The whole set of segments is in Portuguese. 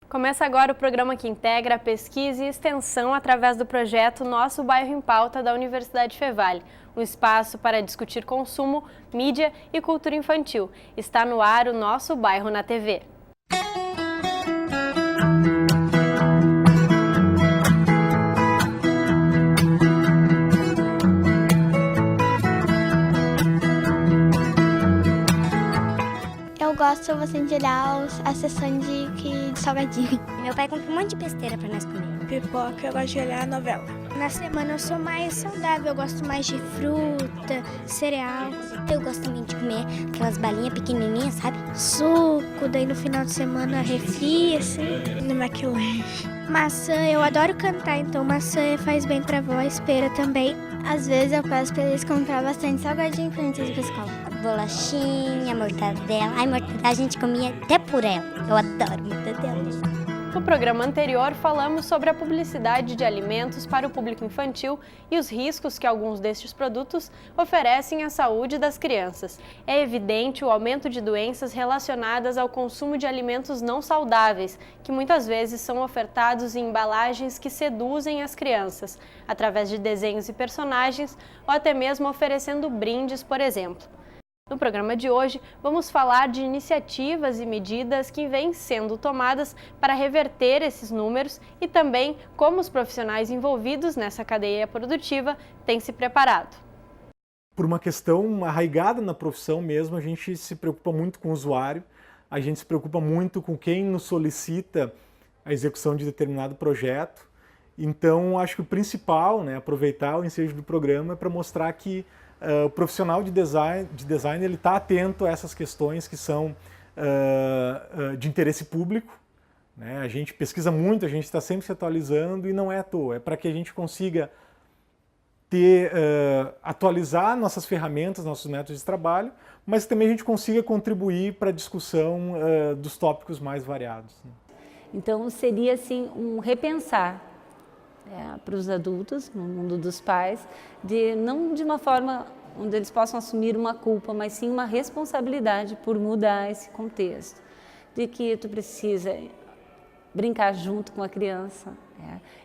Começa agora o programa que integra a pesquisa e extensão através do projeto Nosso Bairro em Pauta da Universidade Fevale, um espaço para discutir consumo, mídia e cultura infantil. Está no ar o Nosso Bairro na TV. Eu gosto bastante de olhar a sessão de salgadinho. Meu pai compra um monte de besteira pra nós comer. Pipoca, eu gosto de olhar a novela. Na semana eu sou mais saudável, eu gosto mais de fruta, cereal. Eu gosto também de comer aquelas balinhas pequenininhas, sabe? Suco, daí no final de semana refri, assim. No McLanche. Maçã, eu adoro cantar, então maçã faz bem pra voz, pera também. Às vezes eu peço pra eles comprar bastante salgadinho pra gente ir pra escola. Bolachinha, mortadela. Ai, mortadela a gente comia até por ela. Eu adoro mortadela. No programa anterior, falamos sobre a publicidade de alimentos para o público infantil e os riscos que alguns destes produtos oferecem à saúde das crianças. É evidente o aumento de doenças relacionadas ao consumo de alimentos não saudáveis, que muitas vezes são ofertados em embalagens que seduzem as crianças, através de desenhos e personagens, ou até mesmo oferecendo brindes, por exemplo. No programa de hoje, vamos falar de iniciativas e medidas que vêm sendo tomadas para reverter esses números e também como os profissionais envolvidos nessa cadeia produtiva têm se preparado. Por uma questão arraigada na profissão mesmo, a gente se preocupa muito com o usuário, a gente se preocupa muito com quem nos solicita a execução de determinado projeto. Então, acho que o principal, aproveitar o ensejo do programa é para mostrar que o profissional de design ele está atento a essas questões que são de interesse público. Né? A gente pesquisa muito, a gente está sempre se atualizando e não é à toa, é para que a gente consiga atualizar nossas ferramentas, nossos métodos de trabalho, mas também a gente consiga contribuir para a discussão dos tópicos mais variados. Né? Então seria assim um repensar para os adultos, no mundo dos pais, não de uma forma onde eles possam assumir uma culpa, mas sim uma responsabilidade por mudar esse contexto, de que tu precisa brincar junto com a criança,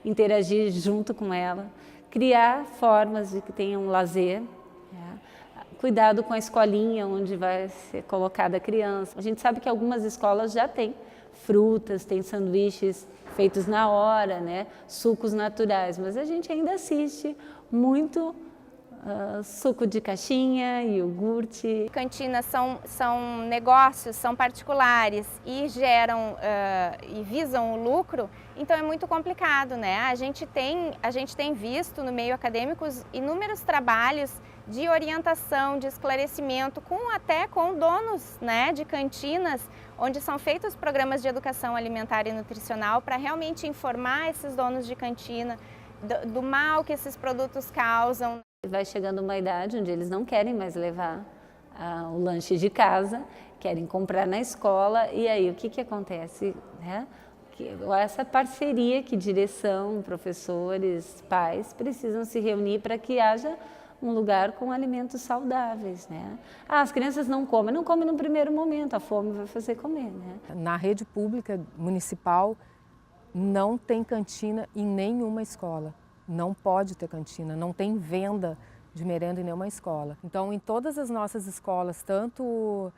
interagir junto com ela, criar formas de que tenham lazer, cuidado com a escolinha onde vai ser colocada a criança. A gente sabe que algumas escolas já têm frutas, tem sanduíches feitos na hora, sucos naturais, mas a gente ainda assiste muito suco de caixinha, iogurte. Cantinas são negócios, são particulares e geram e visam o lucro, então é muito complicado, A gente tem visto no meio acadêmico inúmeros trabalhos de orientação, de esclarecimento, até com donos de cantinas, onde são feitos programas de educação alimentar e nutricional para realmente informar esses donos de cantina do mal que esses produtos causam. Vai chegando uma idade onde eles não querem mais levar o lanche de casa, querem comprar na escola, e aí o que acontece? Essa parceria que direção, professores, pais precisam se reunir para que haja um lugar com alimentos saudáveis, as crianças não comem no primeiro momento, a fome vai fazer comer, Na rede pública municipal não tem cantina em nenhuma escola, não pode ter cantina, não tem venda de merenda em nenhuma escola. Então, em todas as nossas escolas, tanto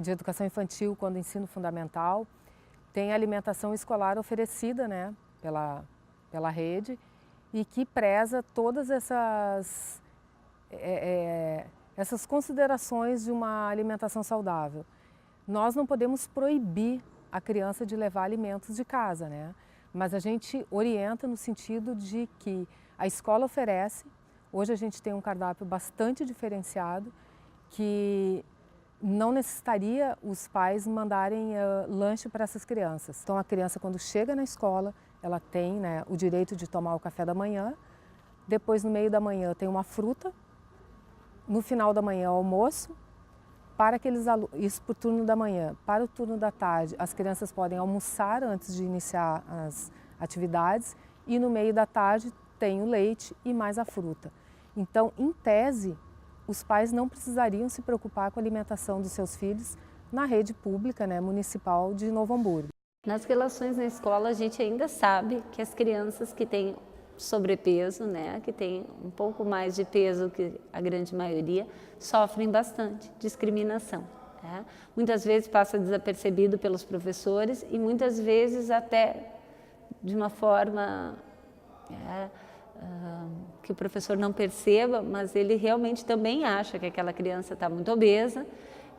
de educação infantil quanto ensino fundamental, tem alimentação escolar oferecida, pela rede, e que preza todas essas considerações de uma alimentação saudável. Nós não podemos proibir a criança de levar alimentos de casa, mas a gente orienta no sentido de que a escola oferece. Hoje a gente tem um cardápio bastante diferenciado que não necessitaria os pais mandarem lanche para essas crianças. Então a criança, quando chega na escola, ela tem o direito de tomar o café da manhã, depois no meio da manhã tem uma fruta, no final da manhã almoço, isso para o turno da manhã. Para o turno da tarde, as crianças podem almoçar antes de iniciar as atividades e no meio da tarde tem o leite e mais a fruta. Então, em tese, os pais não precisariam se preocupar com a alimentação dos seus filhos na rede pública municipal de Novo Hamburgo. Nas relações na escola, a gente ainda sabe que as crianças que têm sobrepeso, né, que têm um pouco mais de peso que a grande maioria, sofrem bastante discriminação. Né? Muitas vezes passa desapercebido pelos professores e muitas vezes até de uma forma que o professor não perceba, mas ele realmente também acha que aquela criança está muito obesa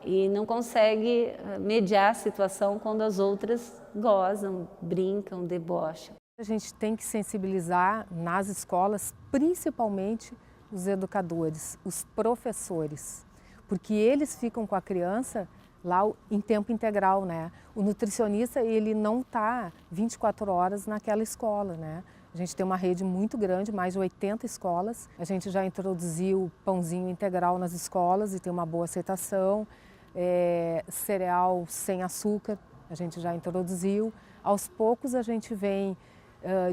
e não consegue mediar a situação quando as outras gozam, brincam, debocham. A gente tem que sensibilizar nas escolas, principalmente os educadores, os professores, porque eles ficam com a criança lá em tempo integral, né? O nutricionista, ele não está 24 horas naquela escola, né? A gente tem uma rede muito grande, mais de 80 escolas. A gente já introduziu pãozinho integral nas escolas e tem uma boa aceitação. Cereal sem açúcar, a gente já introduziu. Aos poucos a gente vem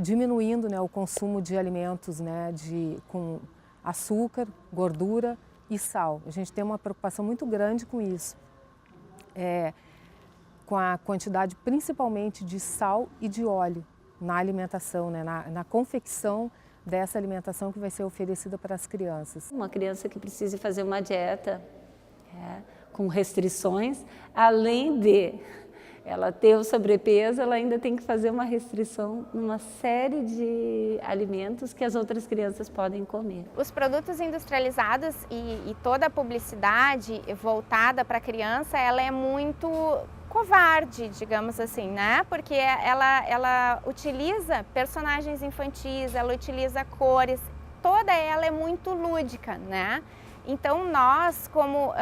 diminuindo, né, o consumo de alimentos, né, com açúcar, gordura e sal. A gente tem uma preocupação muito grande com isso. Com a quantidade principalmente de sal e de óleo na alimentação, né, na confecção dessa alimentação que vai ser oferecida para as crianças. Uma criança que precise fazer uma dieta com restrições, além de ela ter o sobrepeso, ela ainda tem que fazer uma restrição numa série de alimentos que as outras crianças podem comer. Os produtos industrializados e toda a publicidade voltada para a criança, ela é muito covarde, digamos assim, né? Porque ela utiliza personagens infantis, ela utiliza cores, toda ela é muito lúdica, né? Então nós, como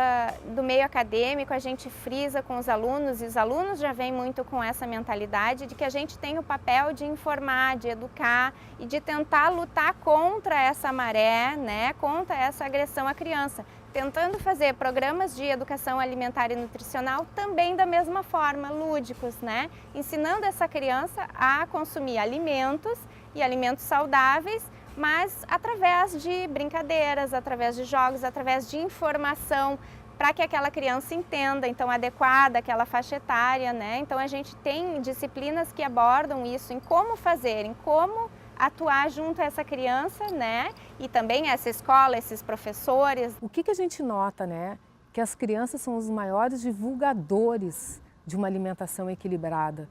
do meio acadêmico, a gente frisa com os alunos, e os alunos já vêm muito com essa mentalidade de que a gente tem o papel de informar, de educar e de tentar lutar contra essa maré, né, contra essa agressão à criança, tentando fazer programas de educação alimentar e nutricional também da mesma forma, lúdicos, né, ensinando essa criança a consumir alimentos e alimentos saudáveis, mas através de brincadeiras, através de jogos, através de informação, para que aquela criança entenda, então, adequada àquela faixa etária, né? Então, a gente tem disciplinas que abordam isso, em como fazer, em como atuar junto a essa criança, né? E também essa escola, esses professores. O que a gente nota, né? Que as crianças são os maiores divulgadores de uma alimentação equilibrada.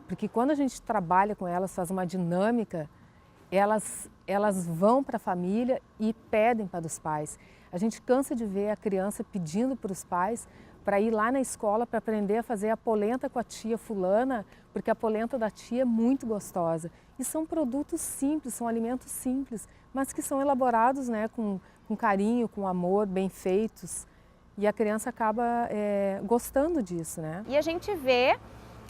Porque quando a gente trabalha com elas, faz uma dinâmica, elas vão para a família e pedem para os pais. A gente cansa de ver a criança pedindo para os pais para ir lá na escola para aprender a fazer a polenta com a tia fulana, porque a polenta da tia é muito gostosa. E são produtos simples, são alimentos simples, mas que são elaborados, né, com carinho, com amor, bem feitos. E a criança acaba gostando disso, né? E a gente vê,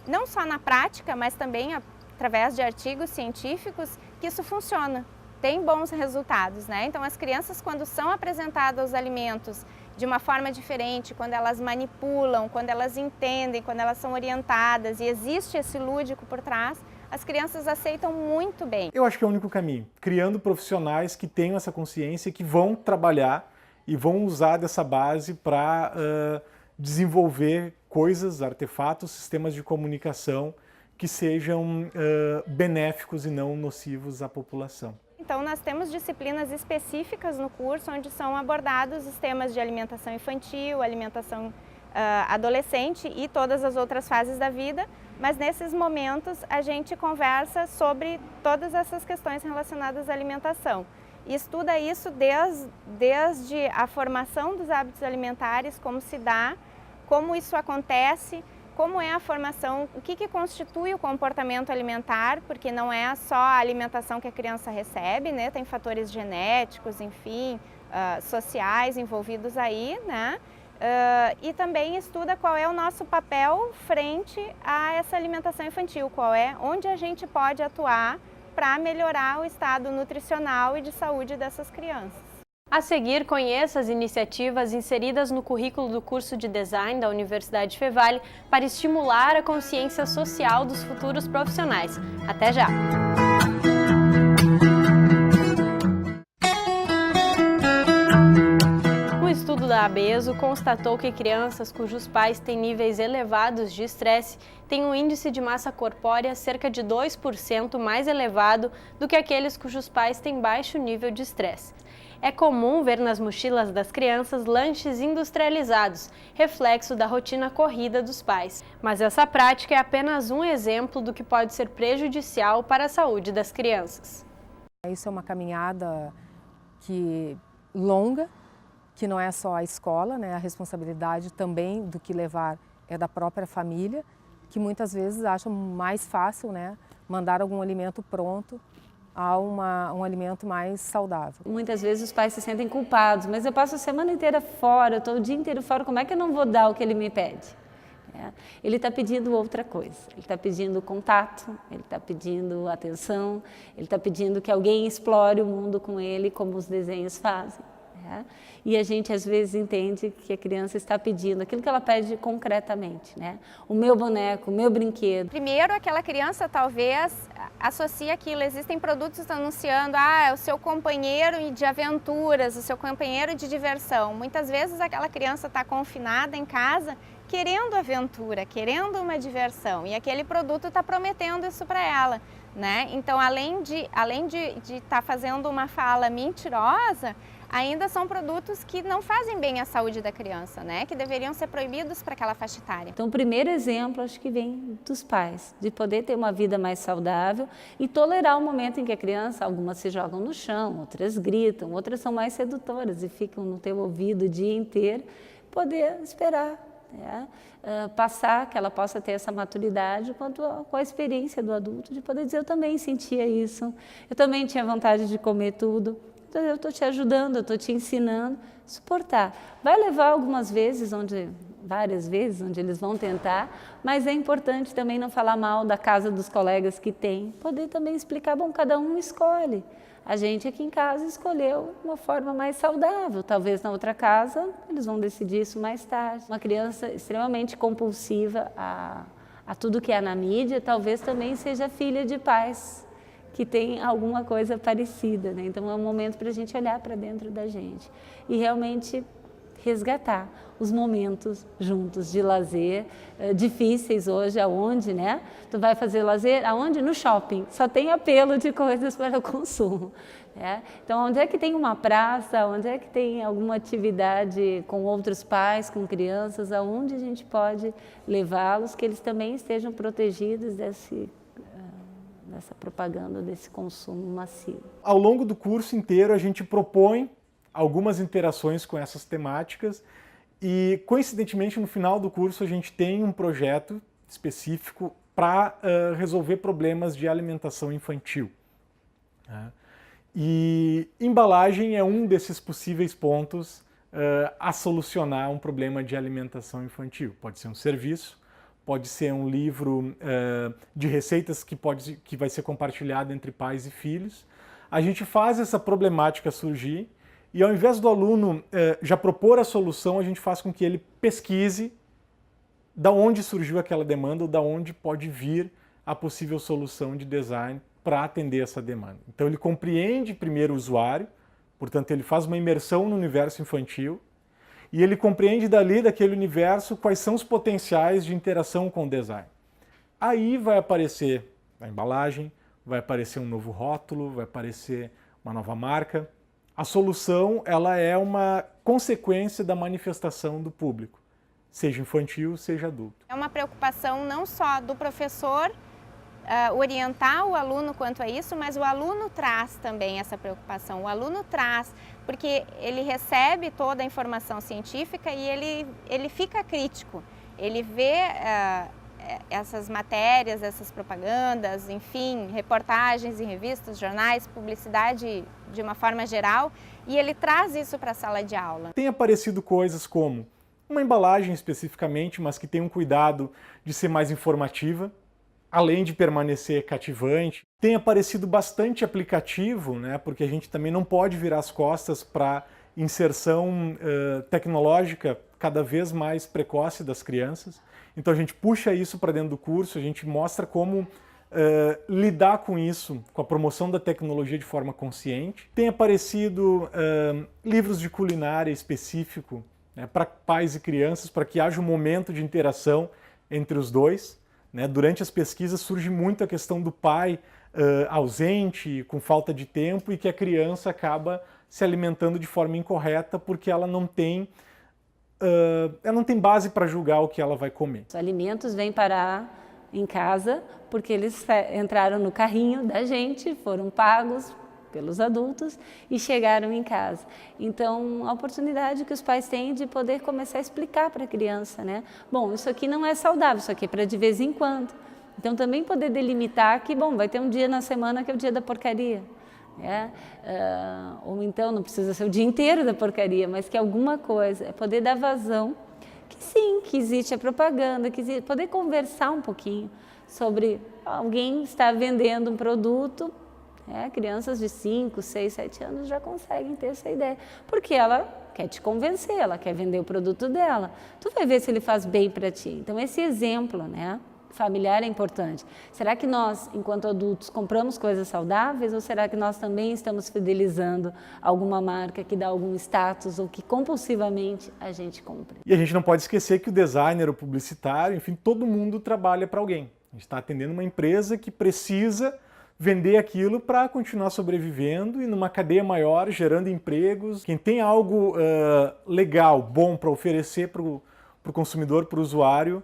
não só na prática, mas também através de artigos científicos, que isso funciona, tem bons resultados, né? Então as crianças, quando são apresentadas os alimentos de uma forma diferente, quando elas manipulam, quando elas entendem, quando elas são orientadas e existe esse lúdico por trás, as crianças aceitam muito bem. Eu acho que é o único caminho, criando profissionais que tenham essa consciência, que vão trabalhar e vão usar dessa base para desenvolver coisas, artefatos, sistemas de comunicação que sejam benéficos e não nocivos à população. Então nós temos disciplinas específicas no curso onde são abordados os temas de alimentação infantil, alimentação adolescente e todas as outras fases da vida, mas nesses momentos a gente conversa sobre todas essas questões relacionadas à alimentação. E estuda isso desde a formação dos hábitos alimentares, como se dá, como isso acontece, como é a formação, o que constitui o comportamento alimentar, porque não é só a alimentação que a criança recebe, né? Tem fatores genéticos, enfim, sociais envolvidos aí, né? E também estuda qual é o nosso papel frente a essa alimentação infantil, onde a gente pode atuar para melhorar o estado nutricional e de saúde dessas crianças. A seguir, conheça as iniciativas inseridas no currículo do curso de Design da Universidade Fevale para estimular a consciência social dos futuros profissionais. Até já! Um estudo da da ABESO constatou que crianças cujos pais têm níveis elevados de estresse têm um índice de massa corpórea cerca de 2% mais elevado do que aqueles cujos pais têm baixo nível de estresse. É comum ver nas mochilas das crianças lanches industrializados, reflexo da rotina corrida dos pais. Mas essa prática é apenas um exemplo do que pode ser prejudicial para a saúde das crianças. Isso é uma caminhada longa, que não é só a escola, né? A responsabilidade também do que levar é da própria família, que muitas vezes acham mais fácil, né, mandar algum alimento pronto a um alimento mais saudável. Muitas vezes os pais se sentem culpados, mas eu passo a semana inteira fora, eu estou o dia inteiro fora, como é que eu não vou dar o que ele me pede? Ele está pedindo outra coisa, ele está pedindo contato, ele está pedindo atenção, ele está pedindo que alguém explore o mundo com ele, como os desenhos fazem. E a gente às vezes entende que a criança está pedindo aquilo que ela pede concretamente, né? O meu boneco, o meu brinquedo. Primeiro, aquela criança talvez associe aquilo. Existem produtos anunciando, é o seu companheiro de aventuras, o seu companheiro de diversão. Muitas vezes aquela criança está confinada em casa querendo aventura, querendo uma diversão, e aquele produto está prometendo isso para ela, né? Então, além de estar fazendo uma fala mentirosa, ainda são produtos que não fazem bem à saúde da criança, né? Que deveriam ser proibidos para aquela faixa etária. Então, o primeiro exemplo, acho que vem dos pais, de poder ter uma vida mais saudável e tolerar o momento em que a criança, algumas se jogam no chão, outras gritam, outras são mais sedutoras e ficam no teu ouvido o dia inteiro, poder esperar. Passar, que ela possa ter essa maturidade com a experiência do adulto, de poder dizer, eu também sentia isso, eu também tinha vontade de comer tudo, então eu estou te ajudando, eu estou te ensinando, suportar. Vai levar algumas vezes, várias vezes, onde eles vão tentar, mas é importante também não falar mal da casa dos colegas que tem, poder também explicar, bom, cada um escolhe. A gente aqui em casa escolheu uma forma mais saudável, talvez na outra casa eles vão decidir isso mais tarde. Uma criança extremamente compulsiva a tudo que é na mídia, talvez também seja filha de pais que têm alguma coisa parecida, né? Então é um momento para a gente olhar para dentro da gente e realmente resgatar os momentos juntos de lazer, difíceis hoje, aonde, né? Tu vai fazer lazer, aonde? No shopping, só tem apelo de coisas para o consumo. Então, onde é que tem uma praça, onde é que tem alguma atividade com outros pais, com crianças, aonde a gente pode levá-los, que eles também estejam protegidos dessa propaganda, desse consumo massivo. Ao longo do curso inteiro, a gente propõe algumas interações com essas temáticas e, coincidentemente, no final do curso a gente tem um projeto específico para resolver problemas de alimentação infantil. E embalagem é um desses possíveis pontos a solucionar um problema de alimentação infantil. Pode ser um serviço, pode ser um livro de receitas que vai ser compartilhado entre pais e filhos. A gente faz essa problemática surgir e, ao invés do aluno já propor a solução, a gente faz com que ele pesquise da onde surgiu aquela demanda ou da onde pode vir a possível solução de design para atender essa demanda. Então ele compreende primeiro o usuário, portanto ele faz uma imersão no universo infantil e ele compreende daquele universo, quais são os potenciais de interação com o design. Aí vai aparecer a embalagem, vai aparecer um novo rótulo, vai aparecer uma nova marca. A solução, ela é uma consequência da manifestação do público, seja infantil, seja adulto. É uma preocupação não só do professor orientar o aluno quanto a isso, mas o aluno traz também essa preocupação. O aluno traz, porque ele recebe toda a informação científica e ele fica crítico. Ele vê essas matérias, essas propagandas, enfim, reportagens em revistas, jornais, publicidade de uma forma geral, e ele traz isso para a sala de aula. Tem aparecido coisas como uma embalagem especificamente, mas que tem um cuidado de ser mais informativa, além de permanecer cativante. Tem aparecido bastante aplicativo, né, porque a gente também não pode virar as costas para inserção tecnológica cada vez mais precoce das crianças. Então a gente puxa isso para dentro do curso, a gente mostra como lidar com isso, com a promoção da tecnologia de forma consciente. Tem aparecido livros de culinária específico né, para pais e crianças, para que haja um momento de interação entre os dois. Né? Durante as pesquisas surge muito a questão do pai ausente, com falta de tempo, e que a criança acaba se alimentando de forma incorreta porque ela não tem base para julgar o que ela vai comer. Os alimentos vêm parar em casa porque eles entraram no carrinho da gente, foram pagos pelos adultos e chegaram em casa. Então, a oportunidade que os pais têm de poder começar a explicar para a criança, né? Bom, isso aqui não é saudável, isso aqui é para de vez em quando. Então, também poder delimitar que, bom, vai ter um dia na semana que é o dia da porcaria. Ou então, não precisa ser o dia inteiro da porcaria, mas que alguma coisa, é poder dar vazão, que sim, que existe a propaganda, que existe, poder conversar um pouquinho sobre alguém está vendendo um produto. Crianças de 5, 6, 7 anos já conseguem ter essa ideia, porque ela quer te convencer, ela quer vender o produto dela. Tu vai ver se ele faz bem para ti. Então, esse exemplo, né, familiar é importante. Será que nós, enquanto adultos, compramos coisas saudáveis ou será que nós também estamos fidelizando alguma marca que dá algum status ou que compulsivamente a gente compra? E a gente não pode esquecer que o designer, o publicitário, enfim, todo mundo trabalha para alguém. A gente está atendendo uma empresa que precisa vender aquilo para continuar sobrevivendo e numa cadeia maior, gerando empregos. Quem tem algo legal, bom para oferecer para o consumidor, para o usuário,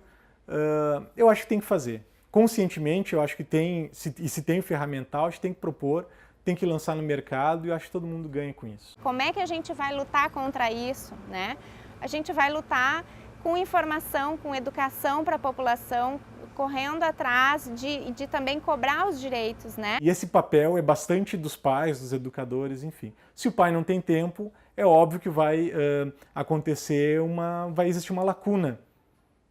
eu acho que tem que fazer. Conscientemente, eu acho que tem, se tem ferramental, a gente tem que propor, tem que lançar no mercado e eu acho que todo mundo ganha com isso. Como é que a gente vai lutar contra isso, né? A gente vai lutar com informação, com educação para a população, correndo atrás de também cobrar os direitos, né? E esse papel é bastante dos pais, dos educadores, enfim. Se o pai não tem tempo, é óbvio que vai existir uma lacuna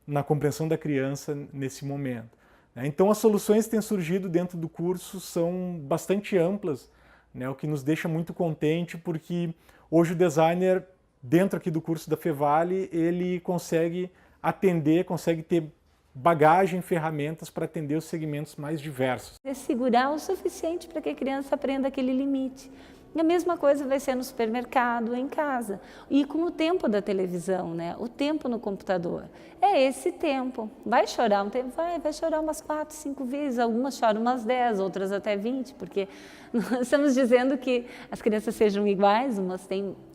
na compreensão da criança nesse momento. Então as soluções que têm surgido dentro do curso são bastante amplas, né? O que nos deixa muito contente, porque hoje o designer, dentro aqui do curso da Fevale, ele consegue atender, consegue ter bagagem, ferramentas para atender os segmentos mais diversos. É segurar o suficiente para que a criança aprenda aquele limite. E a mesma coisa vai ser no supermercado, em casa. E com o tempo da televisão, né? O tempo no computador. É esse tempo. Vai chorar um tempo? Vai chorar umas 4, 5 vezes. Algumas choram umas 10, outras até 20, porque nós estamos dizendo que as crianças sejam iguais,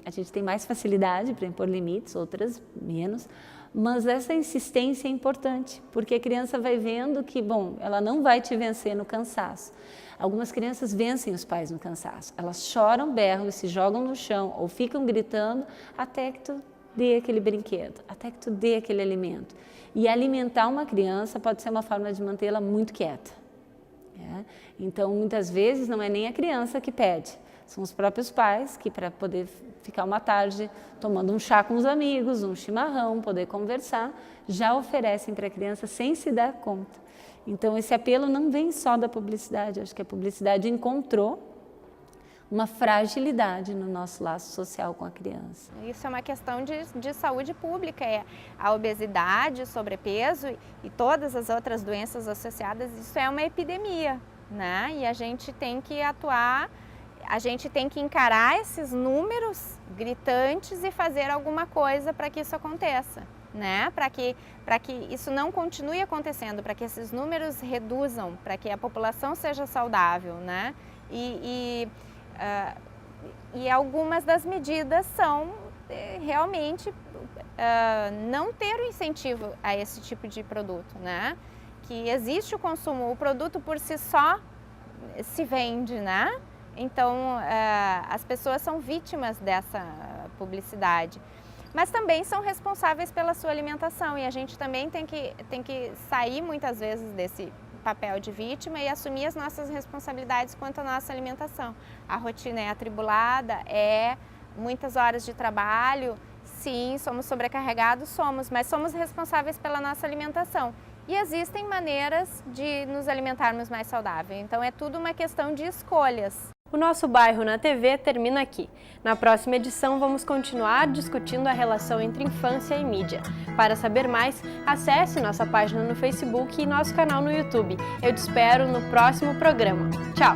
a gente tem mais facilidade para impor limites, outras menos. Mas essa insistência é importante, porque a criança vai vendo que, bom, ela não vai te vencer no cansaço. Algumas crianças vencem os pais no cansaço. Elas choram, berram e se jogam no chão ou ficam gritando até que tu dê aquele brinquedo, até que tu dê aquele alimento. E alimentar uma criança pode ser uma forma de mantê-la muito quieta. Então, muitas vezes, não é nem a criança que pede. São os próprios pais que, para poder ficar uma tarde tomando um chá com os amigos, um chimarrão, poder conversar, já oferecem para a criança sem se dar conta. Então, esse apelo não vem só da publicidade. Acho que a publicidade encontrou uma fragilidade no nosso laço social com a criança. Isso é uma questão de saúde pública. A obesidade, o sobrepeso e todas as outras doenças associadas, isso é uma epidemia, né? E a gente tem que atuar. A gente tem que encarar esses números gritantes e fazer alguma coisa para que isso aconteça, né? Para que isso não continue acontecendo, para que esses números reduzam, para que a população seja saudável, né? E algumas das medidas são realmente não ter o incentivo a esse tipo de produto, né? Que existe o consumo, o produto por si só se vende, né? Então, as pessoas são vítimas dessa publicidade, mas também são responsáveis pela sua alimentação e a gente também tem que sair muitas vezes desse papel de vítima e assumir as nossas responsabilidades quanto à nossa alimentação. A rotina é atribulada, muitas horas de trabalho, sim, somos sobrecarregados, mas somos responsáveis pela nossa alimentação. E existem maneiras de nos alimentarmos mais saudável, então é tudo uma questão de escolhas. O nosso Bairro na TV termina aqui. Na próxima edição vamos continuar discutindo a relação entre infância e mídia. Para saber mais, acesse nossa página no Facebook e nosso canal no YouTube. Eu te espero no próximo programa. Tchau!